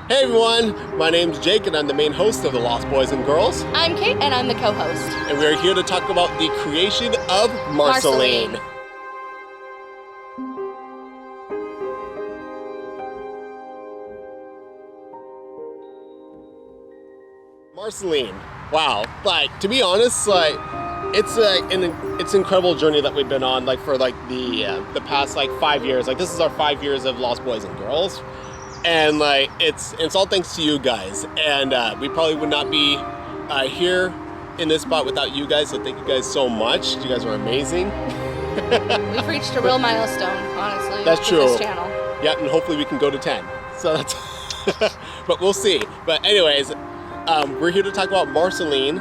Hey everyone, my name's Jake and I'm the main host of the Lost Boys and Girls. I'm Kate and I'm the co-host. And we're here to talk about the creation of Marceline. Marceline, wow, like to be honest, like it's an incredible journey that we've been on, like for like the past like 5 years. Like this is our 5 years of Lost Boys and Girls. And like it's all thanks to you guys, and we probably would not be here in this spot without you guys. So thank you guys so much. You guys are amazing. We've reached a real milestone, honestly. That's true. With this channel. Yeah, and hopefully we can go to 10. So that's, but we'll see. But anyways, we're here to talk about Marceline,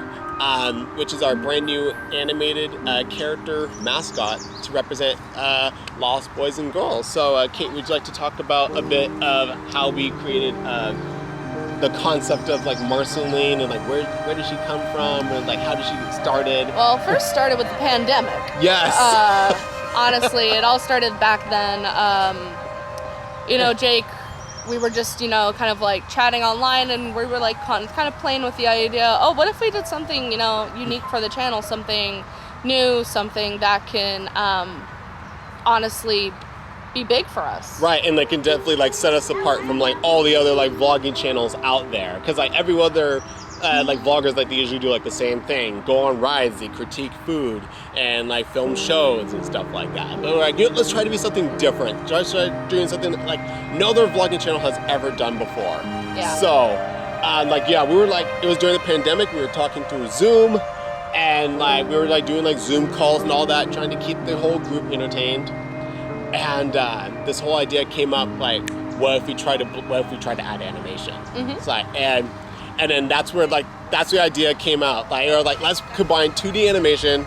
which is our brand new animated character mascot to represent Lost Boys and Girls. So Kate, would you like to talk about a bit of how we created the concept of like Marceline and like where did she come from and like how did she get started? Well, first started with the pandemic. Yes. Honestly, it all started back then. You know, Jake, we were just, you know, kind of like chatting online, and we were like kind of playing with the idea, oh, what if we did something, you know, unique for the channel, something new, something that can honestly be big for us. Right, and they can definitely like set us apart from like all the other like vlogging channels out there, because like every other like vloggers, like they usually do like the same thing, go on rides, they critique food and like film shows and stuff like that. But we're like, let's try to be something different. Try doing something that, like no other vlogging channel has ever done before. Yeah. So like yeah, we were like, it was during the pandemic, we were talking through Zoom, and like we were like doing like Zoom calls and all that, trying to keep the whole group entertained. And this whole idea came up, like, what if we tried to add animation? Mm-hmm. So, and then that's where like that's the idea came out. Like, or like let's combine 2D animation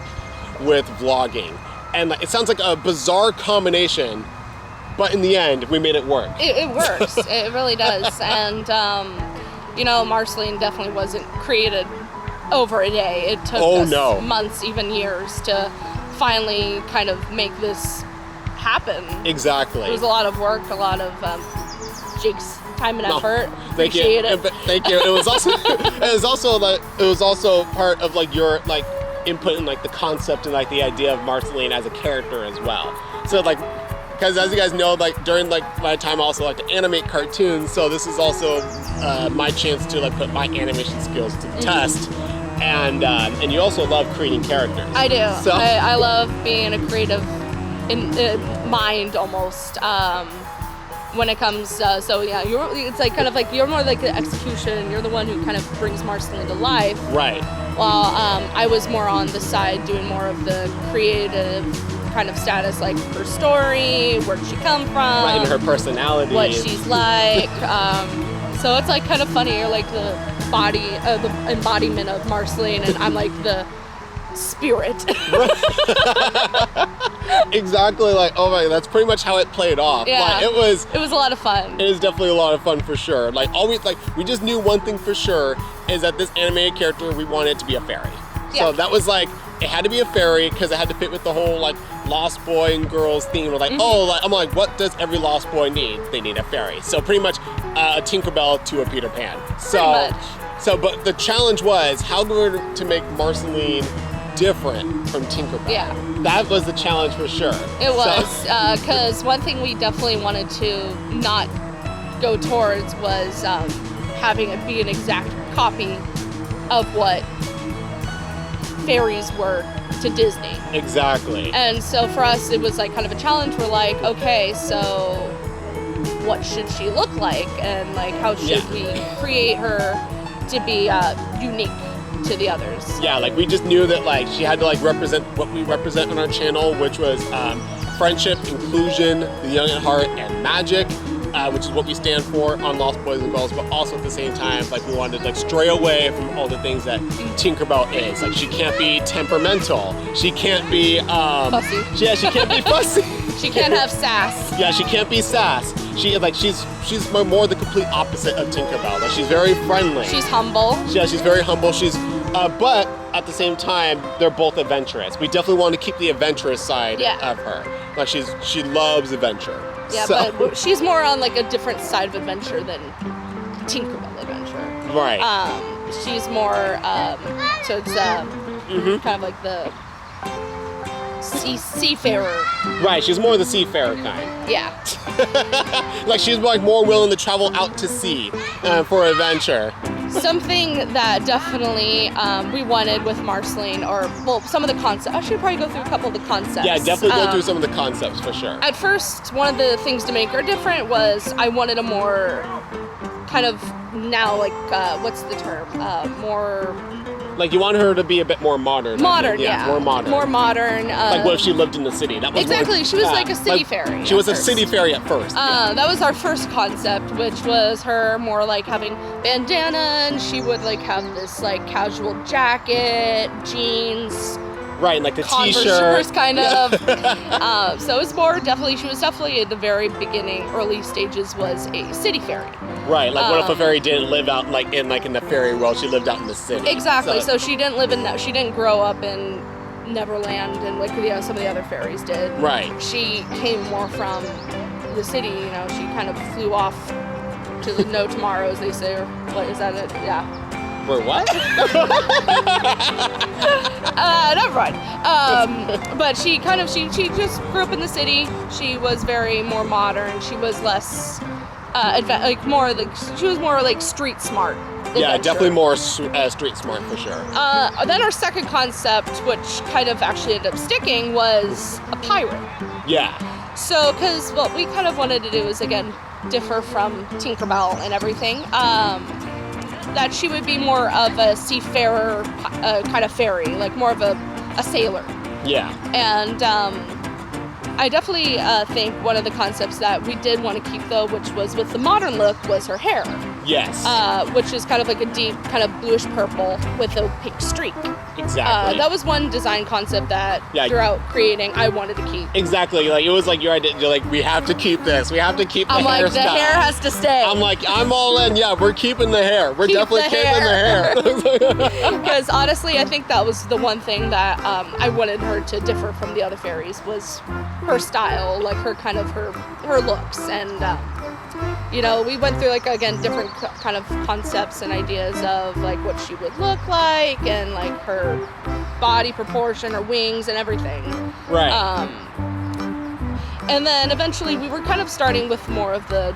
with vlogging, and like, it sounds like a bizarre combination, but in the end, we made it work. It works. It really does. And you know, Marceline definitely wasn't created over a day. It took us months, even years, to finally kind of make this happen. Exactly. It was a lot of work, a lot of Jake's time and effort. Thank you. Thank you. It was also part of like your like input in like the concept and like the idea of Marceline as a character as well. So like, because as you guys know, like during like my time I also like to animate cartoons, so this is also my chance to like put my animation skills to the test. And you also love creating characters. I do. So I love being a creative in mind almost when it comes so yeah, it's like kind of like you're more like the execution, you're the one who kind of brings Marceline to life, right, while I was more on the side doing more of the creative kind of status, like her story, where did she come from, right, and her personality, what she's like. So it's like kind of funny, you're like the body the embodiment of Marceline, and I'm like the spirit. Exactly, like, oh my, that's pretty much how it played off. Yeah, like, it was a lot of fun. It was definitely a lot of fun for sure. Like always, like we just knew one thing for sure, is that this animated character, we wanted it to be a fairy. Yeah. So that was like, it had to be a fairy because it had to fit with the whole like Lost Boy and Girls theme. We're like, oh, like, I'm like, what does every Lost Boy need? They need a fairy. So pretty much a Tinkerbell to a Peter Pan. So but the challenge was how to make Marceline different from Tinkerbell. Yeah. That was the challenge for sure. It was, because one thing we definitely wanted to not go towards was having it be an exact copy of what fairies were to Disney. Exactly. And so for us, it was like kind of a challenge. We're like, okay, so what should she look like? And like, how should we create her to be unique to the others? Yeah, like we just knew that like she had to like represent what we represent on our channel, which was friendship, inclusion, the young at heart, and magic, which is what we stand for on Lost Boys and Girls. But also at the same time, like we wanted to like stray away from all the things that Tinkerbell is. Like she can't be temperamental. She can't be fussy. Yeah, she can't be fussy. She can't have sass. Yeah, she can't be sass. She's more the complete opposite of Tinkerbell. Like she's very friendly. She's humble. Yeah, she's very humble. She's but at the same time, they're both adventurous. We definitely want to keep the adventurous side of her. Like she loves adventure. Yeah, so. But she's more on like a different side of adventure than Tinkerbell adventure. Right. She's more, so it's kind of like the seafarer. Right, she's more the seafarer kind. Yeah. Like she's like more willing to travel out to sea for adventure. Something that definitely we wanted with Marceline, or well, some of the concepts. I should probably go through a couple of the concepts. Yeah, definitely go through some of the concepts for sure. At first, one of the things to make her different was I wanted a more kind of now like what's the term? More. Like you want her to be a bit more modern. Modern, yeah. More modern. More modern. Like what if she lived in the city? That was exactly. More, she was like a city fairy. She was a city fairy at first. That was our first concept, which was her more like having bandana, and she would like have this like casual jacket, jeans. Right, and like the Converse t-shirt. Shippers kind of. So it's more definitely, she was definitely at the very beginning, early stages, was a city fairy. Right, like what if a fairy didn't live out in the fairy world? She lived out in the city. Exactly. So she didn't live in that. She didn't grow up in Neverland and like some of the other fairies did. Right. She came more from the city. You know, she kind of flew off to the no tomorrows, they say, or what is that? Yeah. Wait, what? Never mind. But she just grew up in the city. She was very more modern. She was less, she was more like street smart. Yeah, adventure. definitely more street smart for sure. Then our second concept, which kind of actually ended up sticking, was a pirate. Yeah. So, because what we kind of wanted to do is, again, differ from Tinkerbell and everything. That she would be more of a seafarer kind of fairy, like more of a sailor. Yeah. And I definitely think one of the concepts that we did want to keep, though, which was with the modern look, was her hair. Yes. Which is kind of like a deep, kind of bluish purple with a pink streak. Exactly. That was one design concept that throughout creating I wanted to keep. Exactly. Like it was like your idea. You're like, we have to keep this. We have to keep the hairstyle. I'm like, the hair has to stay. I'm like, I'm all in. Yeah, we're keeping the hair. We're definitely keeping the hair. Because honestly, I think that was the one thing that I wanted her to differ from the other fairies was her style, like her kind of her looks, and you know, we went through like again different kind of concepts and ideas of like what she would look like and like her body proportion, her wings, and everything. Right. And then eventually we were kind of starting with more of the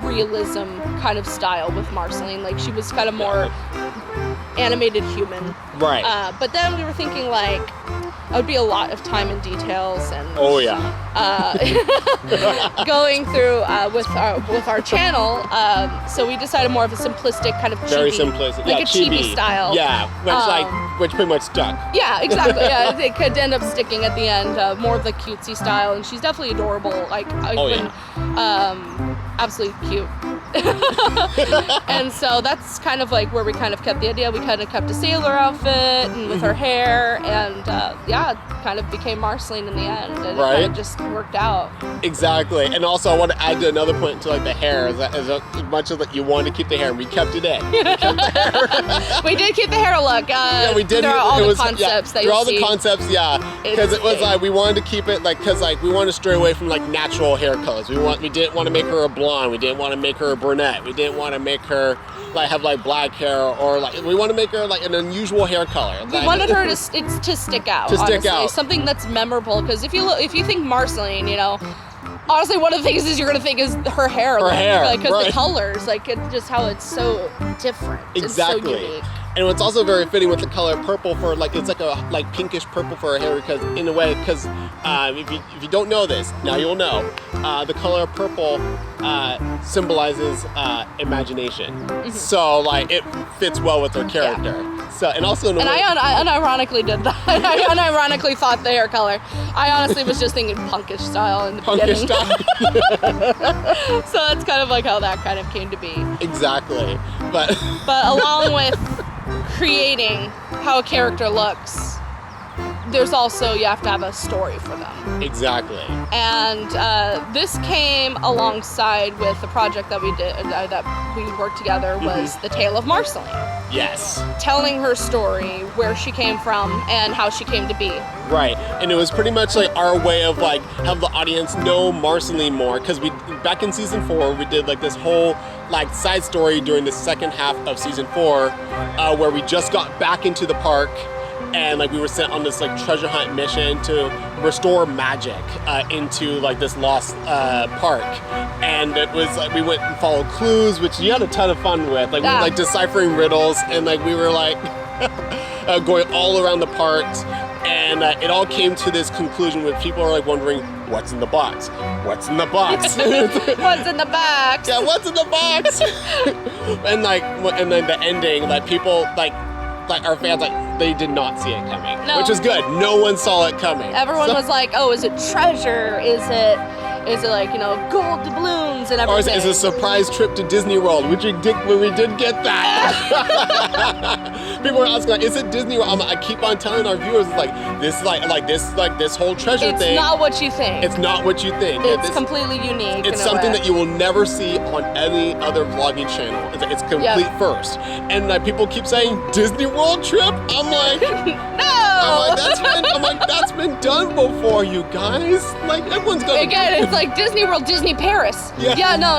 realism kind of style with Marceline. Like she was kind of more animated human. Right. But then we were thinking like it would be a lot of time and details and going through with our channel. So we decided more of a simplistic kind of chibi, very simplistic, like a chibi style. Yeah, which pretty much stuck. Yeah, exactly. Yeah, it could end up sticking at the end. More of the cutesy style, and she's definitely adorable. Like absolutely cute. And so that's kind of like where we kind of kept the idea. We kind of kept a sailor outfit and with her hair, and kind of became Marceline in the end, and it kind of just worked out. Exactly. And also I want to add to another point to like the hair, is that as much as like you wanted to keep the hair, and we kept it in. We kept the hair. We did keep the hair look. Yeah, we did. There are all the concepts that you see. All the concepts, because it was like we wanted to keep it like, because like we wanted to stray away from like natural hair colors. We didn't want to make her a blonde. We didn't want to make her a brunette. We didn't want to make her like have like black hair, or like we want to make her like an unusual hair color. We wanted her to stick out. To stick out. Something that's memorable. Because if you think Marceline, you know, honestly, one of the things is you're gonna think is her hair. Like, because the colors, like just how it's so different. Exactly. It's so unique. And it's also very fitting with the color purple for like, it's like a like pinkish purple for her hair, because in a way, because if you don't know this, now you'll know, the color purple symbolizes imagination. Mm-hmm. So like it fits well with her character. Yeah. So and also in a way, I unironically did that. I unironically thought the hair color. I honestly was just thinking punkish style in the beginning. So that's kind of like how that kind of came to be. Exactly. But along with creating how a character looks, there's also, you have to have a story for them. Exactly. And this came alongside with the project that we did, that we worked together, was The Tale of Marceline. Yes. Telling her story, where she came from, and how she came to be. Right, and it was pretty much like our way of like have the audience know Marceline more, because we back in season 4 we did like this whole like side story during the second half of season 4 where we just got back into the park and like we were sent on this like treasure hunt mission to restore magic into like this lost park, and it was like we went and followed clues, which you had a ton of fun with, like we were like deciphering riddles, and like we were like going all around the park. And it all came to this conclusion where people are like wondering, what's in the box? What's in the box? What's in the box? Yeah, what's in the box? and then the ending, like people, like our fans, like they did not see it coming, No. which was good. No one saw it coming. Everyone was like, oh, is it treasure? Is it like, you know, gold doubloons and everything? Or is it a surprise trip to Disney World, which we did get that. People were asking, like, is it Disney World? I keep on telling our viewers, like this whole treasure thing. It's not what you think. It's not what you think. It's completely unique. It's something that you will never see on any other vlogging channel. It's complete first. And people keep saying Disney World trip. I'm like, no. I'm like that's been done before, you guys. Like everyone's gonna. Again, it's like Disney World, Disney Paris. Yeah. No.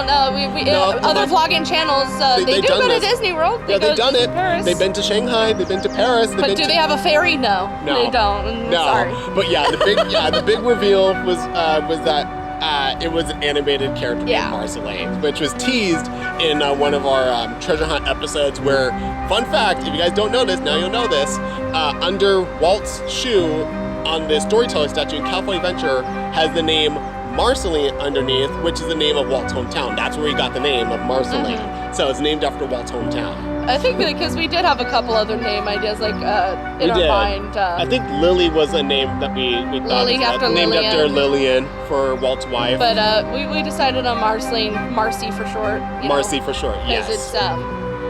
Other vlogging channels, they do go to Disney World. Yeah, they've done it. Paris. They've been to Shanghai. They've been to Paris. But do they have a ferry? No, they don't. No. Sorry. But yeah, the big reveal was that it was an animated character named Marceline, which was teased in one of our treasure hunt episodes. Where, fun fact, if you guys don't know this, now you'll know this. Under Walt's shoe on the storyteller statue in California Adventure has the name Marceline underneath, which is the name of Walt's hometown. That's where he got the name of Marceline. So it's named after Walt's hometown. I think because we did have a couple other name ideas in our mind. I think Lily was a name that we thought Lily after named Lillian. after Lillian for Walt's wife. But we decided on Marceline, Marcy for short. Marcy for short, yes.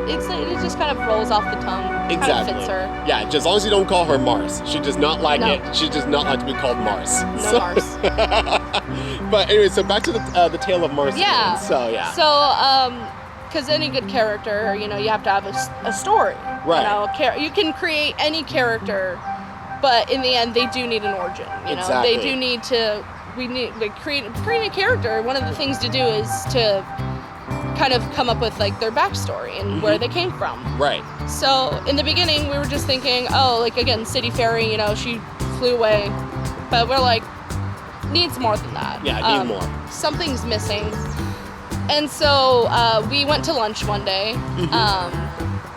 It just kind of rolls off the tongue. Exactly. Kind of fits her. Yeah, just as long as you don't call her Mars. She does not like it. She does not like to be called Mars. No Mars. But anyway, so back to the tale of Marceline. Yeah. So because any good character, you have to have a story. Right. You can create any character, but in the end, they do need an origin. Exactly. They do need to. Creating a character. One of the things to do is to kind of come up with like their backstory and where they came from. Right. So in the beginning, we were just thinking, again, City Fairy. She flew away, but we're like, needs more than that. Yeah, need more. Something's missing. And so we went to lunch one day.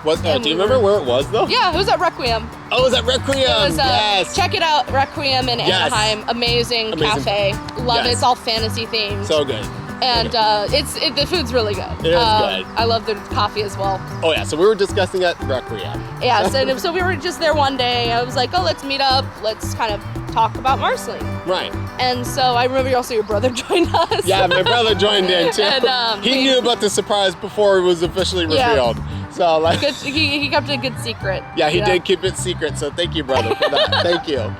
Do you remember where it was though? Yeah, it was at Requiem. Oh, it was at Requiem. It was, yes. Check it out, Requiem in Anaheim. Amazing cafe. Love it. It's all fantasy themed. So good. And the food's really good. It is good. I love their coffee as well. Oh yeah, so we were discussing at Requiem. Yeah, so we were just there one day. I was like, let's meet up. Let's kind of talk about Marceline. Right. And so I remember also your brother joined us. Yeah, my brother joined in too. And, he knew about the surprise before it was officially revealed. Yeah. So he kept a good secret. Yeah, he did keep it secret. So thank you, brother, for that. Thank you.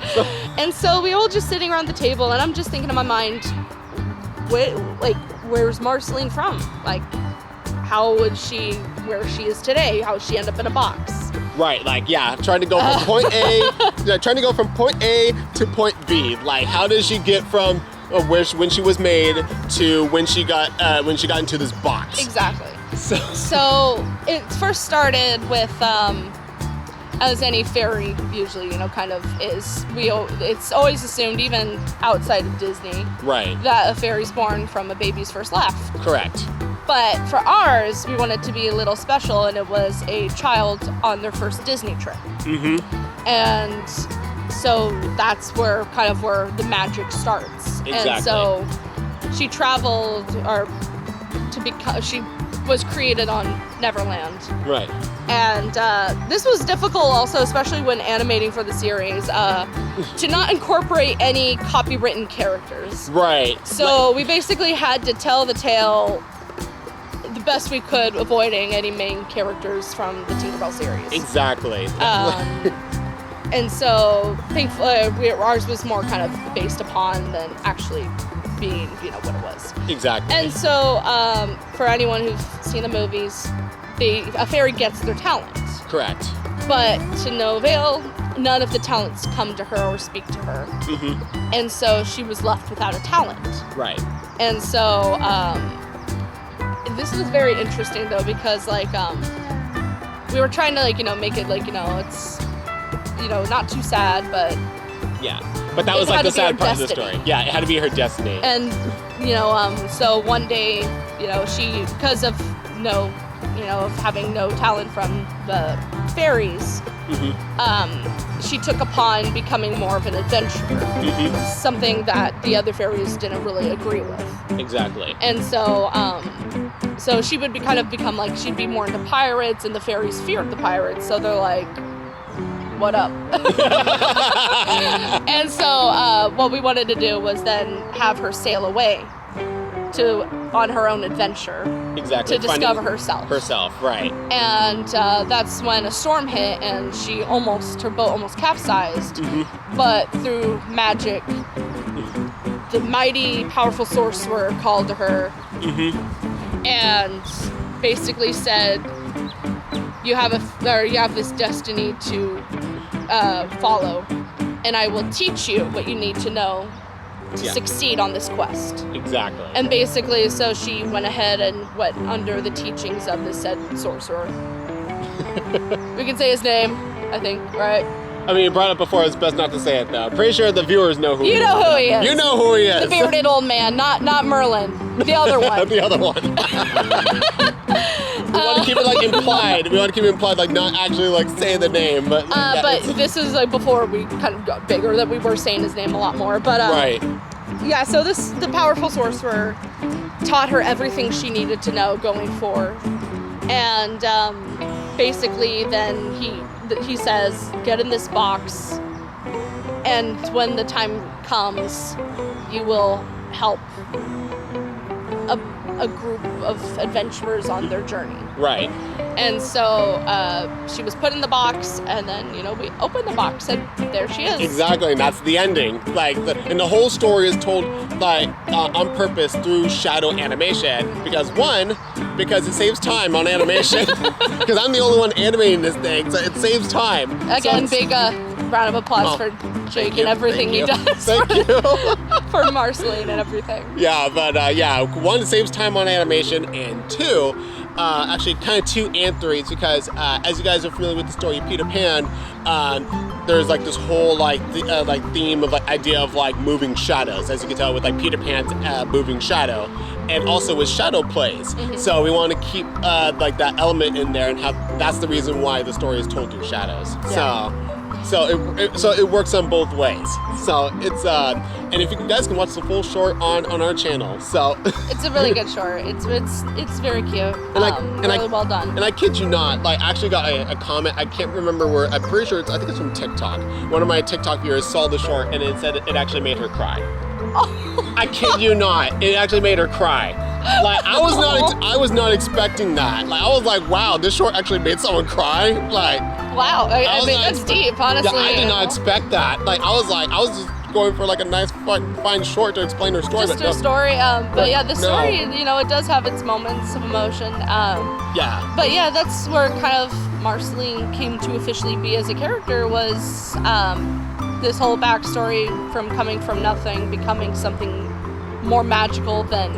And so we all just sitting around the table, and I'm just thinking in my mind, where's Marceline from? Like, how would she, where she is today? How would she end up in a box? Right, trying to go from point A, trying to go from point A to point B. Like, how does she get from when she was made to when she got into this box? Exactly. So it first started with, as any fairy usually, kind of is. It's always assumed, even outside of Disney, right, that a fairy's born from a baby's first laugh. Correct. But for ours, we wanted to be a little special, and it was a child on their first Disney trip. Mm-hmm. And so that's where the magic starts. Exactly. And so she traveled, she was created on Neverland. Right. And this was difficult also, especially when animating for the series, to not incorporate any copywritten characters. Right. So we basically had to tell the tale the best we could, avoiding any main characters from the Tinkerbell series. Exactly. And so, thankfully, ours was more kind of based upon than actually being, what it was. Exactly. And so, for anyone who's seen the movies, a fairy gets their talent. Correct. But to no avail, none of the talents come to her or speak to her. Mm-hmm. And so she was left without a talent. Right. And so, this was very interesting though, because we were trying to make it it's not too sad, but yeah. But that was like the sad part of the story. Yeah, it had to be her destiny. And so one day, she, because of of having no talent from the fairies, mm-hmm. She took upon becoming more of an adventurer. Mm-hmm. Something that the other fairies didn't really agree with. Exactly. And so, so she would become like, she'd be more into pirates, and the fairies feared the pirates, so they're like, what up? And so what we wanted to do was then have her sail away on her own adventure. Exactly. To discover herself. Herself, right. And that's when a storm hit, and her boat almost capsized. Mm-hmm. But through magic, the mighty, powerful sorcerer called to her, mm-hmm. and basically said, you have this destiny to follow, and I will teach you what you need to know to succeed on this quest. Exactly. And basically, so she went ahead and went under the teachings of the said sorcerer. We can say his name, I think, right? I mean, you brought it up before, it's best not to say it though. Pretty sure the viewers know who he is. You know who he is. You know who he is. The bearded old man, not Merlin. The other one. The other one. We want to keep it implied. We want to keep it implied, not actually say the name. But but this is before we kind of got bigger, that we were saying his name a lot more. But right. Yeah. So the powerful sorcerer taught her everything she needed to know going forward, and basically then he says, get in this box, and when the time comes, you will help a group of adventurers on their journey. Right. And so she was put in the box, and then we opened the box, and there she is. Exactly, and that's the ending. And the whole story is told on purpose through shadow animation because it saves time on animation. Because I'm the only one animating this thing, so it saves time. Again, big round of applause for Jake and everything he does. Thank you. For Marceline and everything. Yeah, but one, it saves time on animation, and two, actually kind of 2 and 3, because as you guys are familiar with the story of Peter Pan, there's this whole theme of idea of moving shadows, as you can tell with Peter Pan's moving shadow, and also with shadow plays. Mm-hmm. So we want to keep that element in there, and that's the reason why the story is told through shadows. Yeah. So it works on both ways. So it's and if you guys can watch the full short on our channel. So it's a really good short. It's very cute. Really well done. And I kid you not, I actually got a comment. I can't remember where. I'm pretty sure I think it's from TikTok. One of my TikTok viewers saw the short, and it said it actually made her cry. Oh. I kid you not, it actually made her cry. I was not expecting that. I was like, wow, this short actually made someone cry. Wow, I mean that's deep, honestly. Yeah, I did not expect that. I was just going for a nice fine short to explain her story. Just her story, but yeah, the story, it does have its moments of emotion. Yeah. But yeah, that's where kind of Marceline came to officially be as a character, was this whole backstory from coming from nothing, becoming something more magical than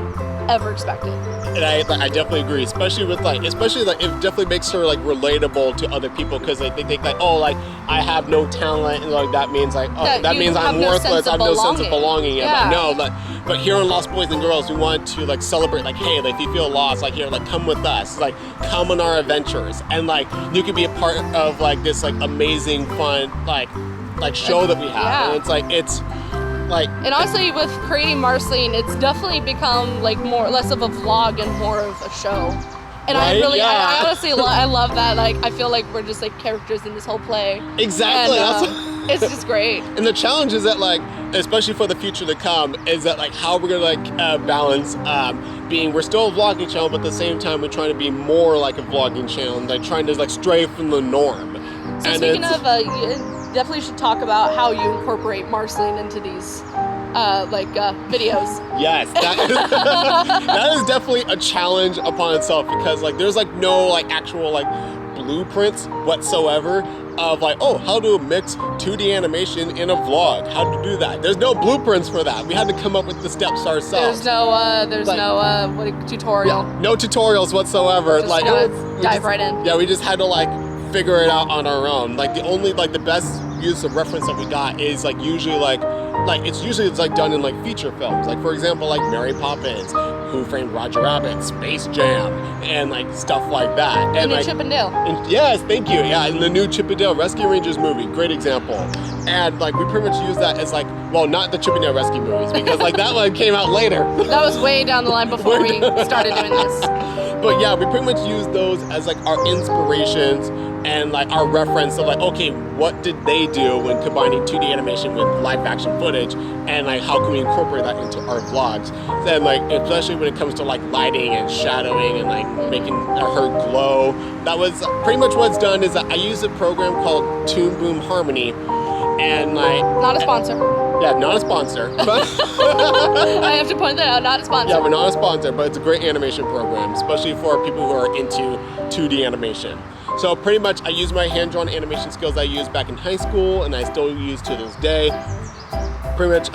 ever expected. And I definitely agree, especially with it definitely makes her relatable to other people, because they think I have no talent, and that means that means I'm worthless. I have no sense of belonging. Yeah. But here on Lost Boys and Girls, we want to celebrate hey, if you feel lost, here, come with us, come on our adventures, and you could be a part of this amazing fun show that we have. Yeah. And it's and honestly, with creating Marceline, it's definitely become less of a vlog and more of a show. And right? I honestly I love that. I feel like we're just characters in this whole play. Exactly. And, it's just great. And the challenge is that especially for the future to come, is that how we're gonna balance we're still a vlogging channel, but at the same time we're trying to be more like a vlogging channel, and trying to stray from the norm. So speaking of definitely should talk about how you incorporate Marceline into these videos. Yes, that is definitely a challenge upon itself, because like there's like no like actual like blueprints whatsoever of like, oh, how to mix 2D animation in a vlog, how to do that. There's no blueprints for that. We had to come up with the steps ourselves. There's no tutorial. Yeah, no tutorials whatsoever. Just like dive right in. Yeah, we just had to like figure it out on our own. Like the only like the best use of reference that we got is like usually it's like done in like feature films. Like for example, like Mary Poppins, Who Framed Roger Rabbit, Space Jam, and like stuff like that. And the like Chip and Dale. Yes, thank you. Yeah, in the new Chip and Dale Rescue Rangers movie, great example. And like we pretty much use that as like, well, not the Chip and Dale Rescue movies, because like that one came out later. That was way down the line before we started doing this. But yeah, we pretty much use those as like our inspirations and like our reference of like, okay, what did they do when combining 2D animation with live action footage, and like how can we incorporate that into our vlogs? Then like, especially when it comes to like lighting and shadowing and like making her glow, that was pretty much what's done. Is that I use a program called Toon Boom Harmony, and like not a sponsor. Yeah, not a sponsor. But I have to point that out, not a sponsor. Yeah, we're not a sponsor, but it's a great animation program, especially for people who are into 2D animation. So pretty much I use my hand-drawn animation skills I used back in high school, and I still use to this day. Pretty much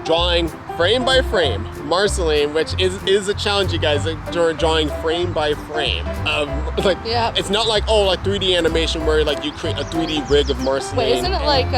drawing frame by frame Marceline, which is a challenge, you guys, like drawing frame by frame. It's not like, oh, like 3D animation where like you create a 3D rig of Marceline. Wait, isn't it like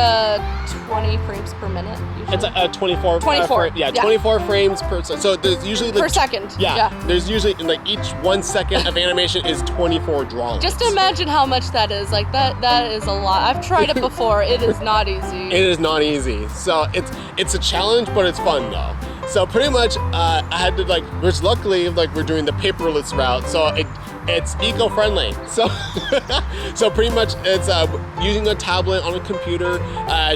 20 frames per minute? Usually? It's a 24. 24. 24 frames per. So there's usually like, per second. Yeah. There's usually like each 1 second of animation is 24 drawings. Just imagine how much that is. Like that is a lot. I've tried it before. It is not easy. It is not easy. So it's a challenge, but it's fun though. So pretty much I had to like, which luckily like we're doing the paperless route, so it's eco-friendly. So pretty much it's using a tablet on a computer,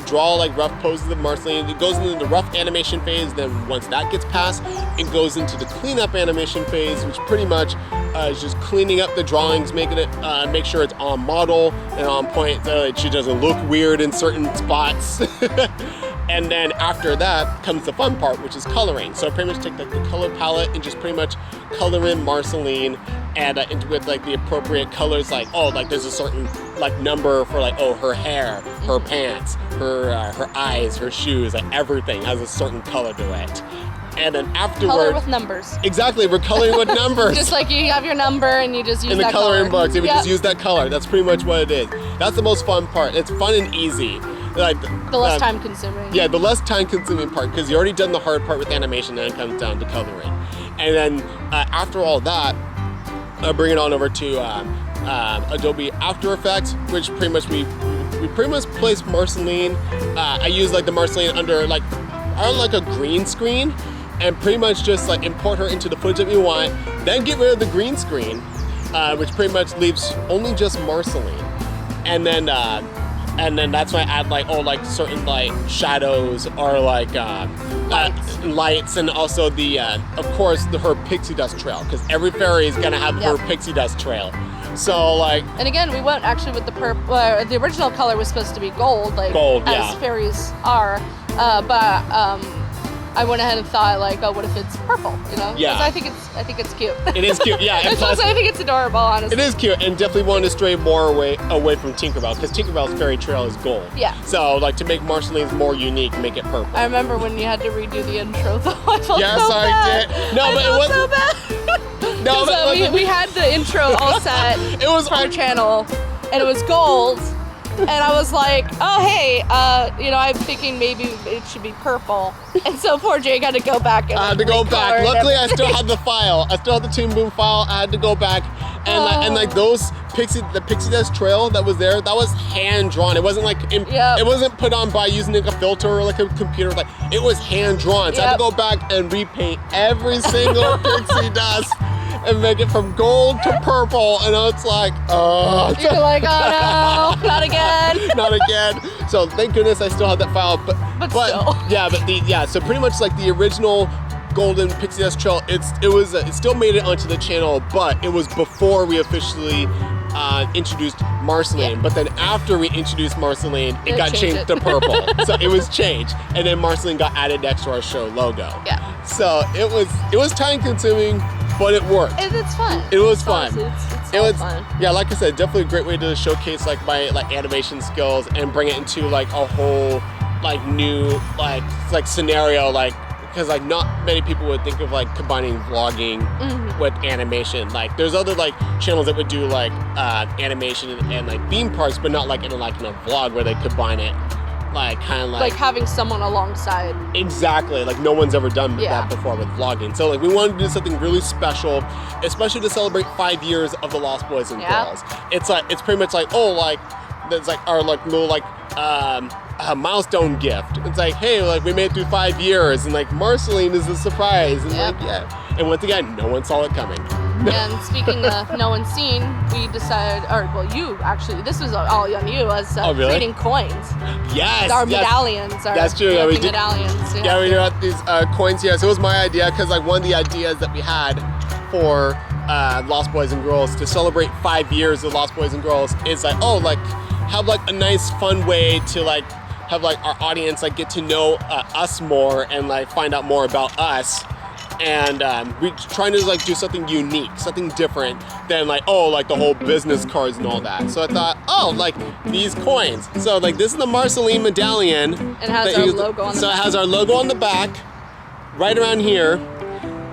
draw like rough poses of Marceline. It goes into the rough animation phase. Then once that gets passed, it goes into the cleanup animation phase, which pretty much is just cleaning up the drawings, making it make sure it's on model and on point, so that she doesn't look weird in certain spots. And then after that comes the fun part, which is coloring. So I pretty much take like the color palette and just pretty much color in Marceline, and with like the appropriate colors, like, oh, like there's a certain like number for like, oh, her hair, her pants, her eyes, her shoes, like everything has a certain color to it. And then afterwards, color with numbers. Exactly, we're coloring with numbers. Just like you have your number and you just use in the that coloring color. books, we just use that color. That's pretty much what it is. That's the most fun part. It's fun and easy. Like the less time consuming. Yeah, the less time consuming part, because you already done the hard part with animation, and then it comes down to coloring. And then after all that, bring it on over to Adobe After Effects, which pretty much we pretty much place Marceline. I use like the Marceline under like a green screen, and pretty much just like import her into the footage that we want, then get rid of the green screen, which pretty much leaves only just Marceline. And then that's why I add like, oh, like certain like shadows or like lights, and also the of course her pixie dust trail, because every fairy is gonna have her pixie dust trail. So like, and again, we went actually with the purple. The original color was supposed to be gold, like as fairies are, but I went ahead and thought like, oh, what if it's purple? You know? Yeah. I think it's cute. It is cute. Yeah. And plus, I think it's adorable, honestly. It is cute, and definitely wanted to stray more away from Tinkerbell, because Tinkerbell's fairy trail is gold. Yeah. So like, to make Marceline's more unique, make it purple. I remember when you had to redo the intro, though. I felt yes, so bad. I did. No, but it wasn't so bad. No, but we had the intro all set. It was for our channel, and it was gold. And I was like, oh, hey, I'm thinking maybe it should be purple. And so poor Jake had to go back and I had to go back. Luckily, I still had the file. I still had the Toon Boom file. I had to go back. And like those the pixie dust trail that was there, that was hand drawn. It wasn't like, it wasn't put on by using like a filter or like a computer. Like, it was hand drawn. So I had to go back and repaint every single pixie dust and make it from gold to purple, and it's like, oh. You're like, oh no, not again. Not again. So thank goodness I still have that file, but still. Yeah, so pretty much like the original golden pixie dust trail, it still made it onto the channel, but it was before we officially introduced Marceline, but then after we introduced Marceline, it got changed to purple. So it was changed, and then Marceline got added next to our show logo. Yeah. So it was time consuming, but it worked. It's fun. It was fun. It's it was fun. Yeah, like I said, definitely a great way to showcase like my animation skills and bring it into like a whole like new like scenario, like because like not many people would think of like combining vlogging with animation. Like there's other like channels that would do like animation and like theme parks, but not like in a vlog where they combine it. Like kind of like having someone alongside. Exactly, like no one's ever done that before with vlogging. So like we wanted to do something really special, especially to celebrate 5 years of the Lost Boys and Girls. It's pretty much like that's like our like little like a milestone gift. It's like, hey, like we made it through 5 years, and like Marceline is a surprise, and and once again, no one saw it coming. And speaking of no one seen, we decided, you actually, this was all on you, as creating coins. Yes, our medallions. That's true. We did medallions. Yeah, we got these coins here. So it was my idea, because like one of the ideas that we had for Lost Boys and Girls to celebrate 5 years of Lost Boys and Girls is like, have like a nice fun way to like have like our audience like get to know us more and like find out more about us. And we're trying to like do something unique, something different than like the whole business cards and all that. So I thought, like these coins. So like this is the Marceline medallion. It has our logo on the back. So it has our logo on the back, right around here,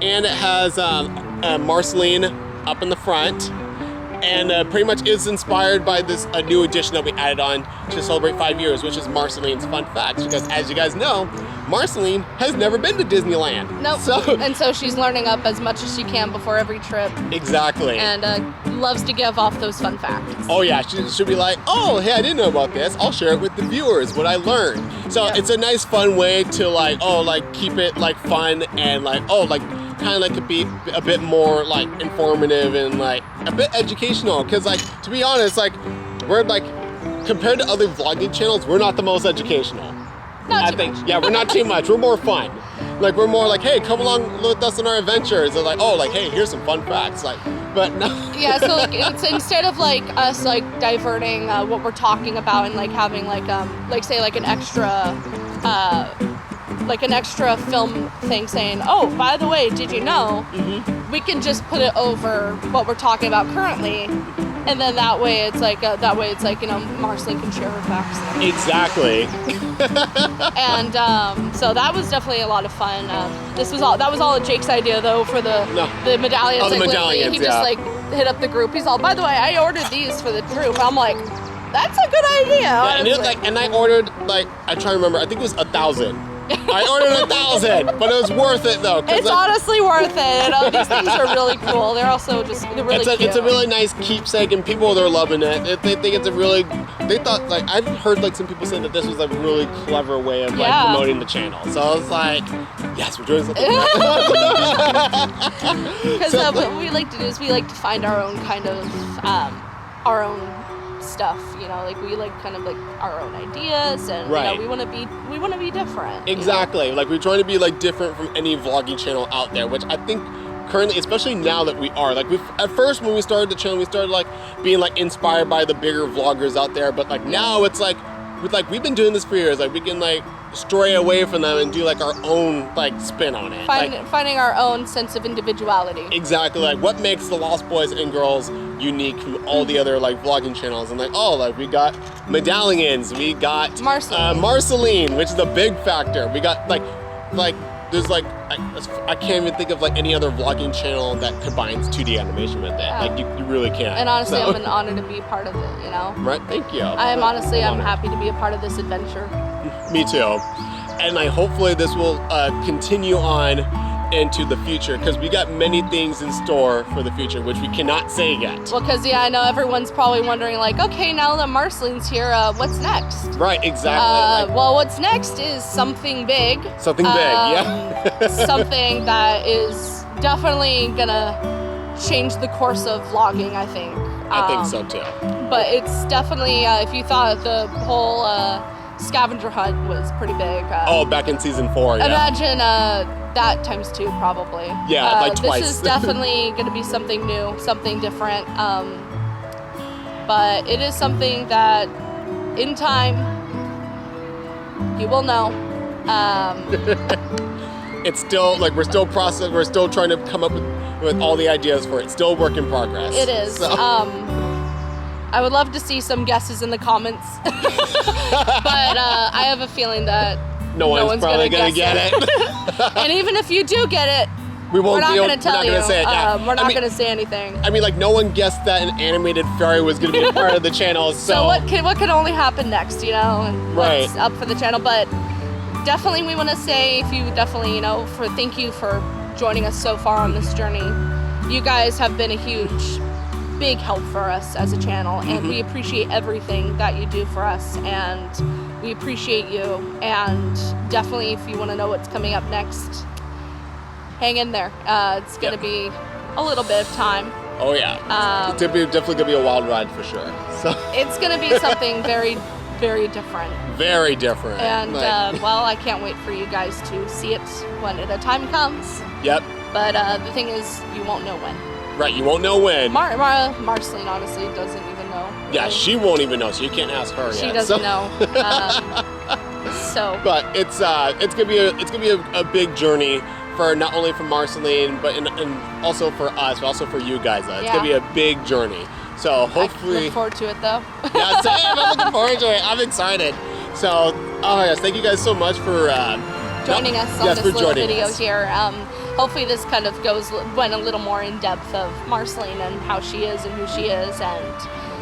and it has Marceline up in the front. And pretty much is inspired by a new addition that we added on to celebrate 5 years, which is Marceline's Fun Facts. Because as you guys know, Marceline has never been to Disneyland. Nope. So she's learning up as much as she can before every trip. Exactly. And loves to give off those fun facts. Oh yeah, she'll be like, oh, hey, I didn't know about this. I'll share it with the viewers, what I learned. So it's a nice fun way to keep it like fun and kind of like could be a bit more like informative and like a bit educational, because like to be honest, like we're like compared to other vlogging channels, we're not the most educational. Not too much. Yeah, we're not too much. We're more fun. Like we're more like, hey, come along with us on our adventures. They're like, hey, here's some fun facts. Like, but no. Yeah, so like it's instead of like us like diverting what we're talking about and like having like say like an extra film thing saying, oh, by the way, did you know? We can just put it over what we're talking about currently, and then that way it's like Marceline can share her facts. Exactly. And so that was definitely a lot of fun. That was all Jake's idea though for the medallions. Oh, the medallions, he just like hit up the group. He's all, by the way, I ordered these for the group. I'm like, that's a good idea. Yeah, and it was like, and I ordered I try to remember, I think it was 1,000. I ordered 1,000, but it was worth it though. It's honestly worth it. These things are really cool. They're also just really cute. It's a really nice keepsake, and people are loving it. They think it's they thought I've heard some people say that this was a really clever way of promoting the channel. So I was like, yes, we're doing something. Because what we like to do is we like to find our own kind of our own stuff, like we like kind of like our own ideas, and we want to be different. Exactly. Like we're trying to be different from any vlogging channel out there, which I think currently, especially now that we are at first when we started the channel, we started being inspired by the bigger vloggers out there, but now it's we've been doing this for years. We can stray away from them and do our own spin on it. Finding our own sense of individuality. Exactly. What makes the Lost Boys and Girls unique from all the other vlogging channels, and we got medallions, we got Marceline, which is a big factor. We got there's I can't even think of any other vlogging channel that combines 2D animation with it. Yeah. You really can't. And honestly, I'm an honor to be a part of it. Right. Thank you. I'm happy to be a part of this adventure. Me too. And hopefully this will continue on into the future, because we got many things in store for the future, which we cannot say yet. Well, because I know everyone's probably wondering okay, now that Marceline's here, what's next? Right, exactly. Well, what's next is something big. Something big, yeah. Something that is definitely gonna change the course of vlogging, I think. I think so too. But it's definitely, if you thought the whole scavenger hunt was pretty big. Back in season 4, yeah. Imagine that times 2, probably. Yeah, twice. This is definitely going to be something new, something different. but it is something that in time you will know. It's still like we're still processing. We're still trying to come up with all the ideas for it. Still a work in progress. It is. So. I would love to see some guesses in the comments, but I have a feeling that no one's probably gonna get it. And even if you do get it, we're not going to tell you. Say it, yeah. We're not going to say anything. I mean, like, no one guessed that an animated fairy was going to be a part of the channel, So what can only happen next, you know? And right. What's up for the channel. But definitely we want to say, if you definitely, you know, thank you for joining us so far on this journey. You guys have been a huge, big help for us as a channel, and we appreciate everything that you do for us, and we appreciate you. And definitely, if you want to know what's coming up next, hang in there. It's going to be a little bit of time. Oh yeah, it's definitely going to be a wild ride for sure. So it's going to be something very, very different. Very different. And well, I can't wait for you guys to see it when the time comes. Yep. But the thing is, you won't know when. Right, you won't know when. Marceline honestly doesn't even know. Yeah, really. She won't even know, so you can't ask her yet. She doesn't know. So. But it's gonna be a big journey for not only for Marceline, but and also for us, but also for you guys. It's gonna be a big journey. So hopefully. I look forward to it though. Yeah, same. I'm looking forward to it. I'm excited. So, oh my gosh, thank you guys so much for joining us on this little video here. Hopefully this kind of went a little more in depth of Marceline and how she is and who she is, and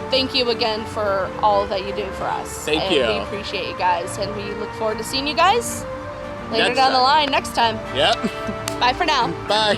thank you again for all that you do for us. Thank you. We appreciate you guys, and we look forward to seeing you guys later down the line next time. Yep. Bye for now. Bye.